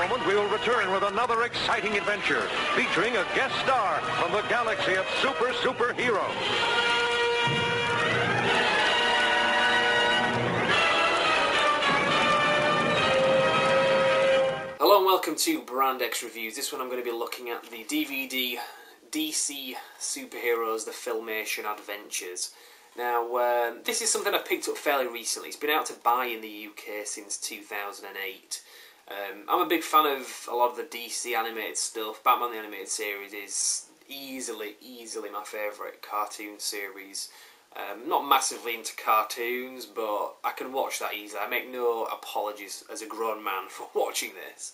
moment, we will return with another exciting adventure featuring a guest star from the galaxy of superheroes. Hello and welcome to Brand X Reviews. This one I'm going to be looking at the DVD DC Superheroes The Filmation Adventures. Now, this is something I picked up fairly recently. It's been out to buy in the UK since 2008. I'm a big fan of a lot of the DC animated stuff. Batman the Animated Series is easily my favourite cartoon series. Not massively into cartoons, but I can watch that easily. I make no apologies as a grown man for watching this.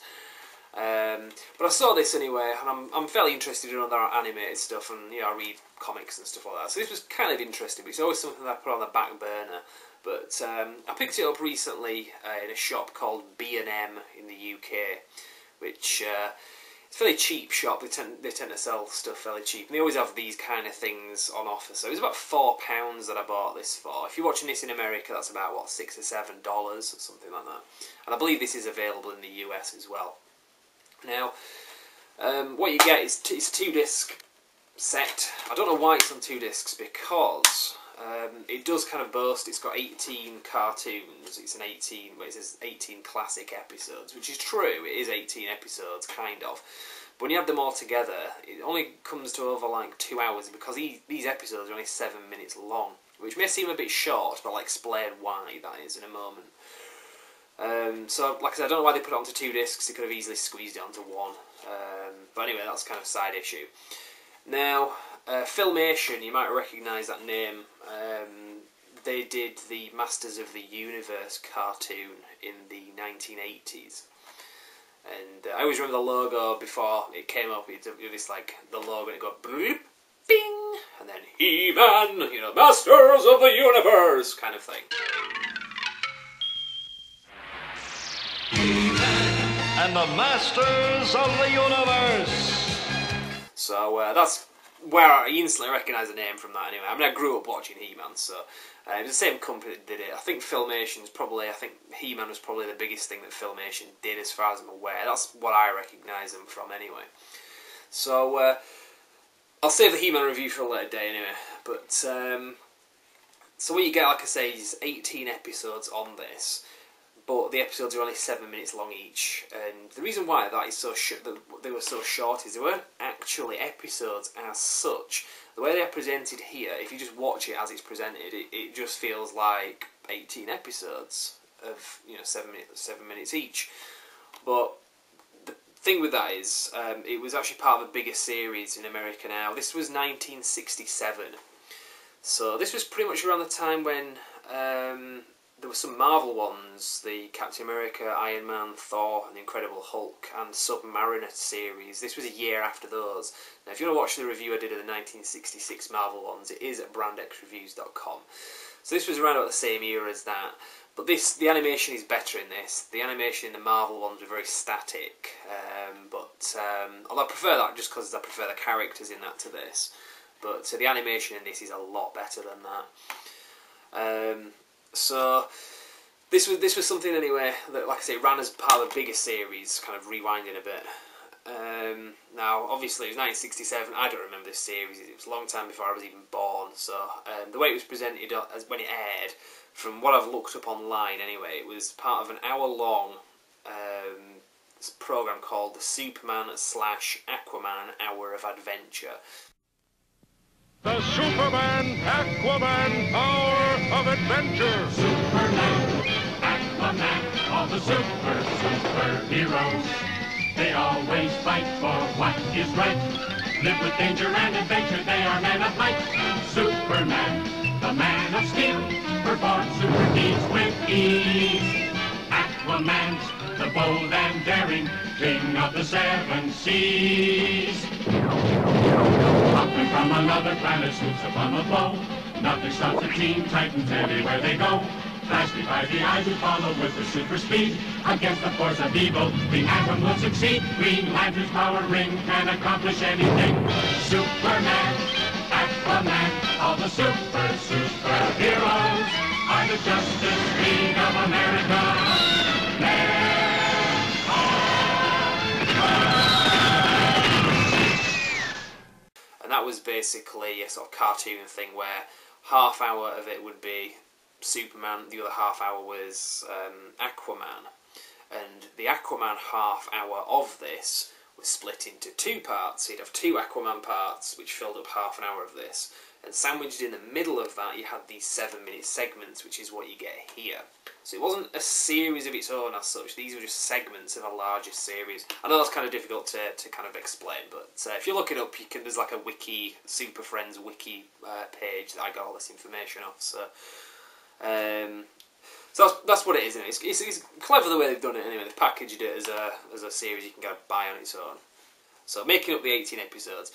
But I saw this anyway, and I'm fairly interested in other animated stuff, and I read comics and stuff like that. So this was kind of interesting, but it's always something that I put on the back burner. But I picked it up recently in a shop called B&M in the UK, which it's a fairly cheap shop. They tend to sell stuff fairly cheap, and they always have these kind of things on offer. So it was about £4 that I bought this for. If you're watching this in America, that's about what, $6 or $7 or something like that. And I believe this is available in the US as well. Now, what you get is it's a 2-disc set. I don't know why it's on 2 discs, because it does kind of boast it's got 18 cartoons. It's an 18, well, it says 18 classic episodes, which is true. It is 18 episodes, kind of. But when you have them all together, it only comes to over like 2 hours, because these episodes are only 7 minutes long, which may seem a bit short, but I'll explain why that is in a moment. So, like I said, I don't know why they put it onto 2 discs. They could have easily squeezed it onto one. But anyway, that's kind of a side issue. Now, Filmation, you might recognise that name. They did the Masters of the Universe cartoon in the 1980s. And I always remember the logo before it came up. It was like the logo, and it go bloop, bing, and then He-Man, Masters of the Universe kind of thing. And the Masters of the Universe. So that's where I instantly recognise the name from that anyway. I mean, I grew up watching He-Man, so it was the same company that did it. I think He-Man was probably the biggest thing that Filmation did as far as I'm aware. That's what I recognise them from anyway. So I'll save the He-Man review for a later day anyway. But so what you get, like I say, is 18 episodes on this. But the episodes are only 7 minutes long each, and the reason why that is that they were so short is they weren't actually episodes as such. The way they are presented here, if you just watch it as it's presented, it just feels like 18 episodes of 7 minutes each. But the thing with that is, it was actually part of a bigger series in America now. This was 1967, so this was pretty much around the time when there were some Marvel ones, the Captain America, Iron Man, Thor, and the Incredible Hulk, and Submariner series. This was a year after those. Now, if you want to watch the review I did of the 1966 Marvel ones, it is at brandxreviews.com. So this was around about the same era as that. But the animation is better in this. The animation in the Marvel ones were very static. Although I prefer that just because I prefer the characters in that to this. But the animation in this is a lot better than that. So this was something anyway that, like I say, ran as part of a bigger series, kind of rewinding a bit. Now, obviously, it was 1967. I don't remember this series. It was a long time before I was even born. So the way it was presented as when it aired, from what I've looked up online anyway, it was part of an hour-long program called the Superman/Aquaman Hour of Adventure. The Superman Aquaman Hour of Adventure. Superman, Aquaman, all the superheroes. They always fight for what is right. Live with danger and adventure, they are men of might. Superman, the man of steel, performs super deeds with ease. Aquaman's the bold and daring king of the 7 seas. Hawkman from another planet swoops upon the foe. Nothing stops the Teen Titans everywhere they go. Flash defies the eyes who follow with the super speed. Against the force of evil, the Atom will succeed. Green Lantern's power ring can accomplish anything. Superman, Aquaman, all the superheroes are the Justice League of America. Men are that was basically a sort of cartoon thing where half hour of it would be Superman, the other half hour was Aquaman. And the Aquaman half hour of this was split into two parts. So you'd have two Aquaman parts, which filled up half an hour of this. And sandwiched in the middle of that, you had these 7-minute segments, which is what you get here. So it wasn't a series of its own as such. These were just segments of a larger series. I know that's kind of difficult to kind of explain, but if you look it up, there's like a wiki, Super Friends wiki page that I got all this information off. So that's what it is. Isn't it? It's clever the way they've done it. Anyway, they've packaged it as a series you can go buy on its own. So making up the 18 episodes.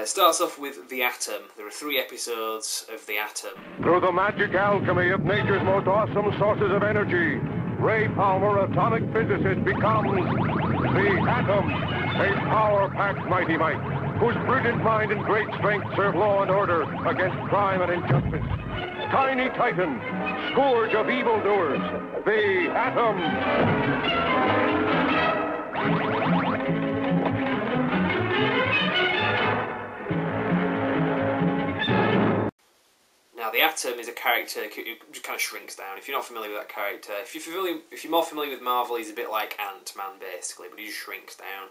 Starts off with The Atom. There are 3 episodes of The Atom. Through the magic alchemy of nature's most awesome sources of energy, Ray Palmer, atomic physicist, becomes the Atom, a power-packed mighty might, whose brilliant mind and great strength serve law and order against crime and injustice. Tiny Titan, scourge of evildoers, the Atom. Now, the Atom is a character who just kind of shrinks down. If you're not familiar with that character, if you're more familiar with Marvel, he's a bit like Ant-Man, basically, but he just shrinks down.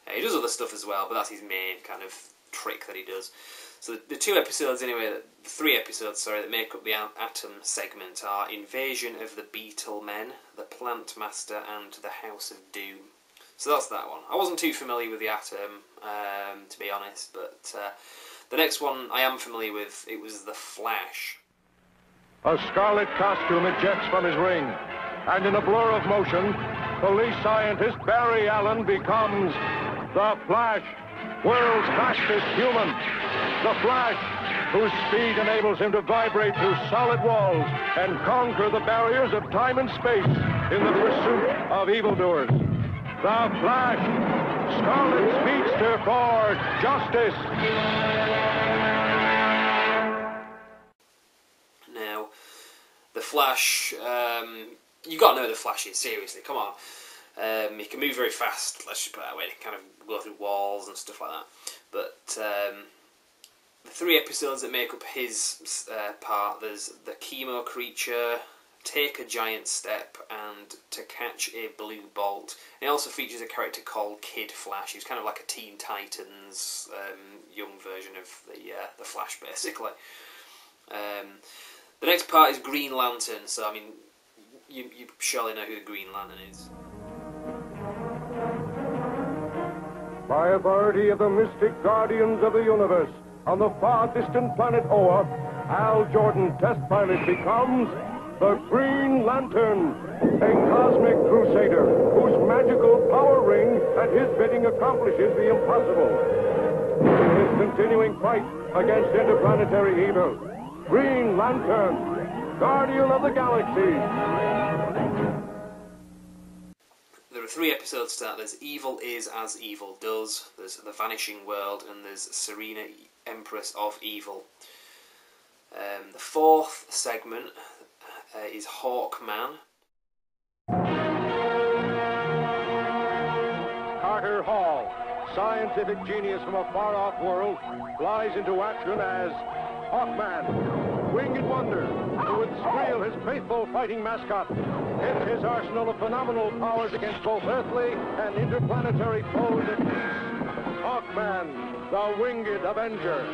He does other stuff as well, but that's his main kind of trick that he does. So the 3 episodes, that make up the Atom segment are Invasion of the Beetle Men, the Plant Master, and the House of Doom. So that's that one. I wasn't too familiar with the Atom, to be honest, but the next one I am familiar with, it was The Flash. A scarlet costume ejects from his ring, and in a blur of motion, police scientist Barry Allen becomes The Flash, world's fastest human. The Flash, whose speed enables him to vibrate through solid walls and conquer the barriers of time and space in the pursuit of evildoers. The Flash, Scarlet Speedster for justice. Now, The Flash, you got to know The Flash is, seriously, come on. He can move very fast, let's just put it that way, he can kind of go through walls and stuff like that. But the 3 episodes that make up his part, there's The Chemo Creature, Take a Giant Step, and To Catch a Blue Bolt. And it also features a character called Kid Flash, who's kind of like a Teen Titans young version of the Flash, basically. The next part is Green Lantern, so I mean, you surely know who the Green Lantern is. By authority of the mystic guardians of the universe, on the far distant planet Oa, Hal Jordan, test pilot, becomes the Green Lantern, a cosmic crusader whose magical power ring at his bidding accomplishes the impossible. In his continuing fight against interplanetary evil, Green Lantern, Guardian of the Galaxy. There are 3 episodes to that. There's Evil Is As Evil Does, there's The Vanishing World, and there's Serena, Empress of Evil. The 4th segment is Hawkman. Carter Hall, scientific genius from a far-off world, flies into action as Hawkman, winged wonder, who would squeal his faithful fighting mascot, hit his arsenal of phenomenal powers against both earthly and interplanetary foes at peace. Hawkman, the Winged Avenger.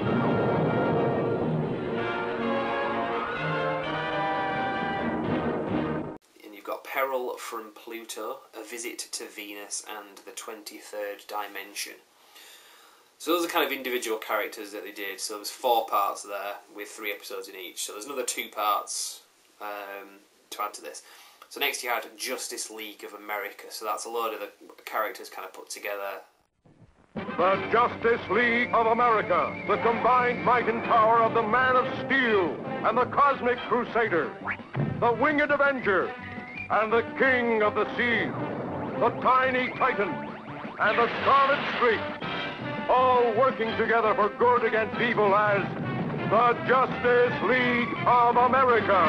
Got Peril from Pluto, A Visit to Venus, and The 23rd Dimension. So those are kind of individual characters that they did. So there's 4 parts there with 3 episodes in each. So there's another 2 parts to add to this. So next you had Justice League of America. So that's a load of the characters kind of put together. The Justice League of America, the combined might and power of the Man of Steel and the Cosmic Crusader, the Winged Avenger, and the King of the Sea, the Tiny Titan, and the Scarlet Streak, all working together for good against evil as the Justice League of America.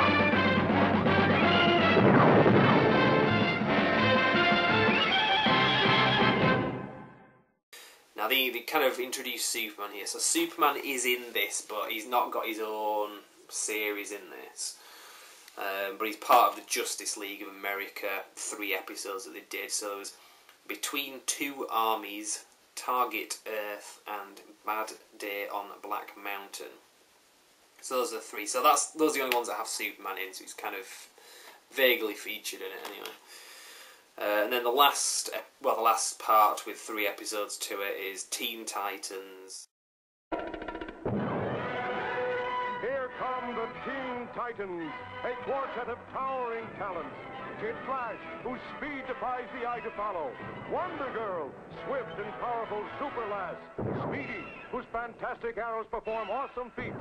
Now Now they kind of introduced Superman here. So Superman is in this, but he's not got his own series in this. But he's part of the Justice League of America 3 episodes that they did. So it was Between Two Armies, Target Earth, and Bad Day on Black Mountain. So those are the 3. So those are the only ones that have Superman in. So he's kind of vaguely featured in it anyway. And then the last part with 3 episodes to it is Teen Titans. Here come the Teen Titans, a quartet of towering talents. Kid Flash, whose speed defies the eye to follow. Wonder Girl, swift and powerful super lass. Speedy, whose fantastic arrows perform awesome feats.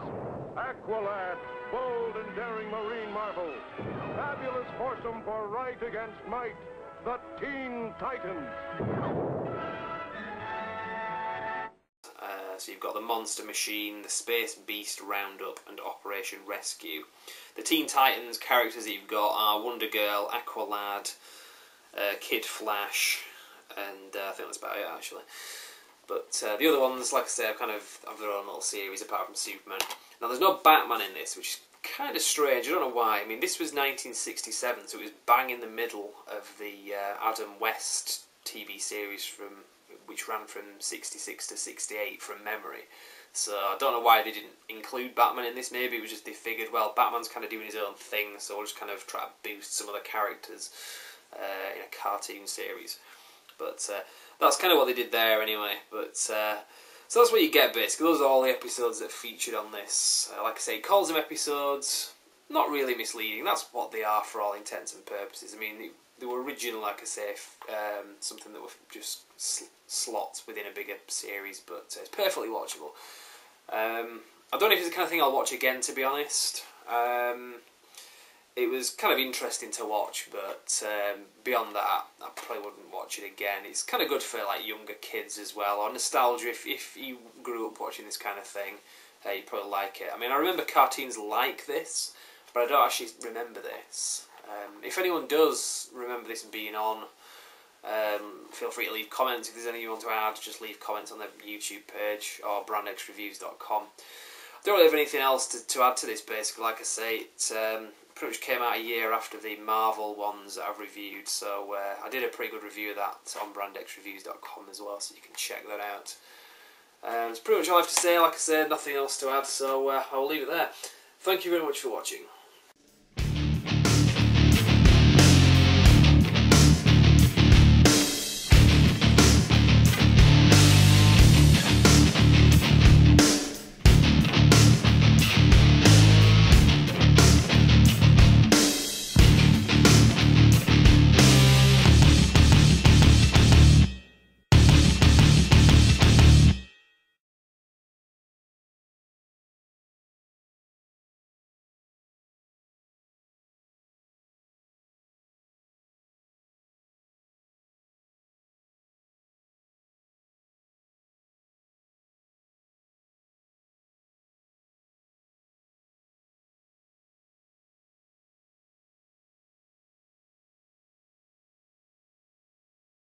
Aquaman, bold and daring marine marvel. Fabulous foursome for right against might. The Teen Titans. So you've got the Monster Machine, the Space Beast Roundup, and Operation Rescue. The Teen Titans characters that you've got are Wonder Girl, Aqualad, Kid Flash, and I think that's about it actually. But the other ones, like I say, have their own little series apart from Superman. Now there's no Batman in this, which is kind of strange. I don't know why. I mean, this was 1967, so it was bang in the middle of the Adam West TV series which ran from 66 to 68 from memory. So I don't know why they didn't include Batman in this. Maybe it was just they figured, well, Batman's kind of doing his own thing, so we'll just kind of try to boost some of the characters in a cartoon series. But that's kind of what they did there anyway. But so that's what you get basically. Those are all the episodes that featured on this. Like I say, it calls them episodes. Not really misleading. That's what they are for all intents and purposes. I mean, they were original, like I say, something that were just slots within a bigger series, but it's perfectly watchable. I don't know if it's the kind of thing I'll watch again, to be honest. It was kind of interesting to watch, but beyond that, I probably wouldn't watch it again. It's kind of good for like younger kids as well, or nostalgia. If you grew up watching this kind of thing, you'd probably like it. I mean, I remember cartoons like this, but I don't actually remember this. If anyone does remember this being on, feel free to leave comments. If there's anything you want to add, just leave comments on the YouTube page or brandxreviews.com. I don't really have anything else to add to this, basically. Like I say, it pretty much came out a year after the Marvel ones that I've reviewed, so I did a pretty good review of that on brandxreviews.com as well, so you can check that out. That's pretty much all I have to say. Like I said, nothing else to add, so I'll leave it there. Thank you very much for watching.